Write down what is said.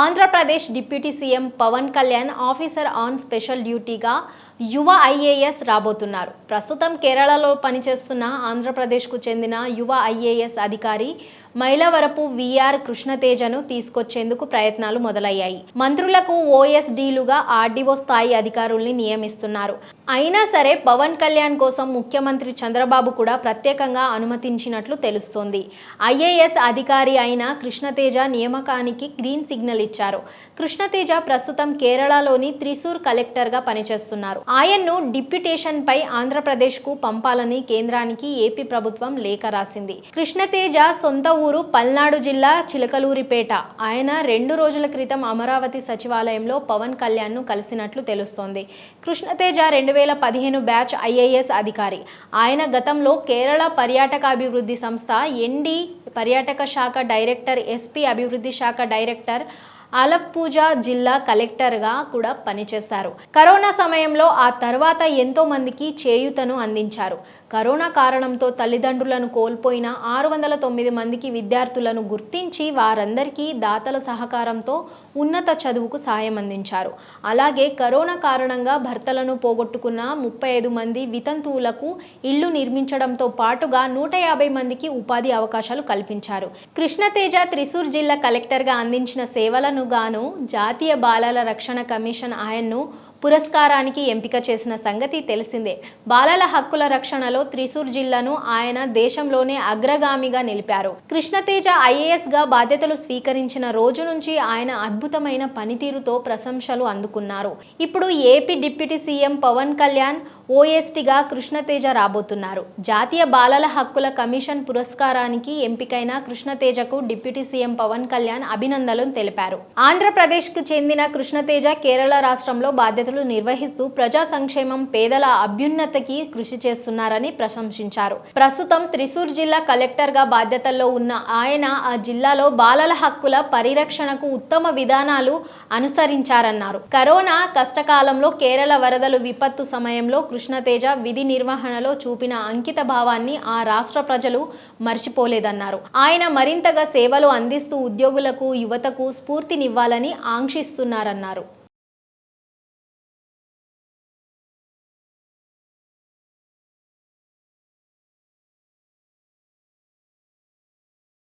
Andhra Pradesh deputy CM Pawan Kalyan officer on special డ్యూటీగా యువ IAS రాబోతున్నారు. ప్రస్తుతం కేరళలో పనిచేస్తున్న ఆంధ్రప్రదేశ్కు చెందిన యువ ఐఏఎస్ అధికారి మైలవరపు విఆర్ కృష్ణతేజను తీసుకొచ్చేందుకు ప్రయత్నాలు మొదలయ్యాయి. మంత్రులకు ఓఎస్డీలుగా ఆర్డీఓ స్థాయి అధికారుల్ని నియమిస్తున్నారు. అయినా సరే పవన్ కళ్యాణ్ కోసం ముఖ్యమంత్రి చంద్రబాబు కూడా ప్రత్యేకంగా అనుమతించినట్లు తెలుస్తోంది. ఐఏఎస్ అధికారి అయిన కృష్ణతేజ నియామకానికి గ్రీన్ సిగ్నల్ ఇచ్చారు. కృష్ణతేజ ప్రస్తుతం కేరళలోని త్రిశూర్ కలెక్టర్గా పనిచేస్తున్నారు. ఆయన్ను డిప్యుటేషన్ పై ఆంధ్రప్రదేశ్కు పంపాలని కేంద్రానికి ఏపీ ప్రభుత్వం లేఖ రాసింది. కృష్ణతేజ సొంత ఊరు పల్నాడు జిల్లా చిలకలూరిపేట. ఆయన 2 రోజుల క్రితం అమరావతి సచివాలయంలో పవన్ కళ్యాణ్ను కలిసినట్లు తెలుస్తోంది. కృష్ణతేజ 2015 బ్యాచ్ ఐఏఎస్ అధికారి. ఆయన గతంలో కేరళ పర్యాటకాభివృద్ధి సంస్థ ఎన్డీ పర్యాటక శాఖ డైరెక్టర్, ఎస్పీ అభివృద్ధి శాఖ డైరెక్టర్, ఆలప్పూజ జిల్లా కలెక్టర్గా కూడా పనిచేశారు. కరోనా సమయంలో ఆ తర్వాత ఎంతో మందికి చేయూతను అందించారు. కరోనా కారణంతో తల్లిదండ్రులను కోల్పోయిన 609 మందికి విద్యార్థులను గుర్తించి వారందరికీ దాతల సహకారంతో ఉన్నత చదువుకు సాయం అందించారు. అలాగే కరోనా కారణంగా భర్తలను పోగొట్టుకున్న 35 మంది వితంతువులకు ఇళ్లు నిర్మించడంతో పాటుగా 150 మందికి ఉపాధి అవకాశాలు కల్పించారు. కృష్ణతేజ త్రిశూర్ జిల్లా కలెక్టర్గా అందించిన సేవలను గాను జాతీయ బాలల రక్షణ కమిషన్ ఆయన్ను పురస్కారానికి ఎంపిక చేసిన సంగతి తెలిసిందే. బాలల హక్కుల రక్షణలో త్రిశూర్ జిల్లాను ఆయన దేశంలోనే అగ్రగామిగా నిలిపారు. కృష్ణతేజ ఐఏఎస్గా బాధ్యతలు స్వీకరించిన రోజు నుంచి ఆయన అద్భుతమైన పనితీరుతో ప్రశంసలు అందుకున్నారు. ఇప్పుడు AP deputy CM Pawan Kalyan ఓఎస్టీగా కృష్ణతేజ రాబోతున్నారు. జాతీయ బాలల హక్కుల కమిషన్ పురస్కారానికి ఎంపికైన కృష్ణతేజకు డిప్యూటీ సీఎం పవన్ కళ్యాణ్ అభినందనలు తెలిపారు. ఆంధ్రప్రదేశ్కు చెందిన కృష్ణతేజ కేరళ రాష్ట్రంలో బాధ్యతలు నిర్వహిస్తూ ప్రజా సంక్షేమం, పేదల అభ్యున్నతికి కృషి చేస్తున్నారని ప్రశంసించారు. ప్రస్తుతం త్రిశూర్ జిల్లా కలెక్టర్గా బాధ్యతల్లో ఉన్న ఆయన ఆ జిల్లాలో బాలల హక్కుల పరిరక్షణకు ఉత్తమ విధానాలు అనుసరించారన్నారు. కరోనా కష్టకాలంలో కేరళ వరదలు విపత్తు సమయంలో కృష్ణతేజ విధి నిర్వహణలో చూపిన అంకిత భావాన్ని ఆ రాష్ట్ర ప్రజలు మర్చిపోలేదన్నారు. ఆయన మరింతగా సేవలు అందిస్తూ ఉద్యోగులకు, యువతకు స్ఫూర్తినివ్వాలని ఆంక్షిస్తున్నారన్నారు.